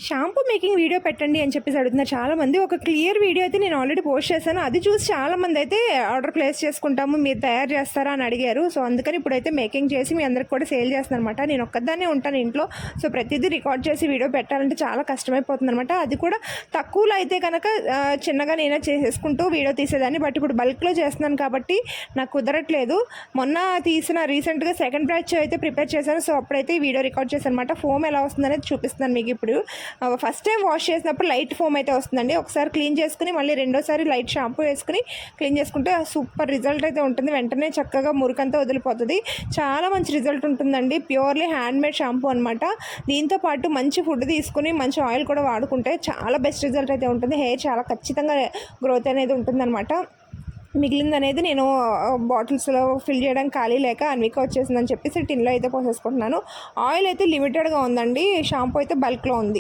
Shampoo making video పెట్టండి అని చెప్పేసి అడుగుతున్నారు చాలామంది. ఒక క్లియర్ వీడియో అయితే నేను ఆల్రెడీ పోస్ట్ చేశాను. అది చూసి చాలామంది అయితే ఆర్డర్ ప్లేస్ చేసుకుంటాము, మీరు తయారు చేస్తారా అని అడిగారు. సో అందుకని ఇప్పుడైతే మేకింగ్ చేసి మీ అందరికి కూడా సేల్ చేస్తాను అనమాట. నేను ఒక్కదాన్నే ఉంటాను ఇంట్లో. సో ప్రతిదీ రికార్డ్ చేసి వీడియో పెట్టాలంటే చాలా కష్టమైపోతుంది అనమాట. అది కూడా తక్కువలో అయితే కనుక చిన్నగా నేనే చేసేసుకుంటూ వీడియో తీసేదాన్ని. బట్ ఇప్పుడు బల్క్లో చేస్తున్నాను కాబట్టి నాకు కుదరట్లేదు. మొన్న రీసెంట్గా సెకండ్ బ్యాచ్ అయితే ప్రిపేర్ చేశాను. సో అప్పుడైతే ఈ వీడియో రికార్డ్ చేశాను అనమాట. ఫోమ్ ఎలా వస్తుందనేది చూపిస్తున్నాను మీకు ఇప్పుడు. ఫస్ట్ టైం వాష్ చేసినప్పుడు లైట్ ఫోమ్ అయితే వస్తుందండి. ఒకసారి క్లీన్ చేసుకుని మళ్ళీ రెండోసారి లైట్ షాంపూ వేసుకుని క్లీన్ చేసుకుంటే సూపర్ రిజల్ట్ అయితే ఉంటుంది. వెంటనే చక్కగా మురికంతా వదిలిపోతుంది. చాలా మంచి రిజల్ట్ ఉంటుందండి. ప్యూర్లీ హ్యాండ్మేడ్ షాంపూ అనమాట. దీంతో పాటు మంచి ఫుడ్ తీసుకుని మంచి ఆయిల్ కూడా వాడుకుంటే చాలా బెస్ట్ రిజల్ట్ అయితే ఉంటుంది. హెయిర్ చాలా ఖచ్చితంగా గ్రోత్ అనేది ఉంటుందన్నమాట. మిగిలింది అనేది నేను బాటిల్స్లో ఫిల్ చేయడానికి ఖాళీ లేక అన్విక వచ్చేసిందని చెప్పేసి టిన్లో అయితే పోసేసుకుంటున్నాను. ఆయిల్ అయితే లిమిటెడ్గా ఉందండి. షాంపూ అయితే బల్క్లో ఉంది.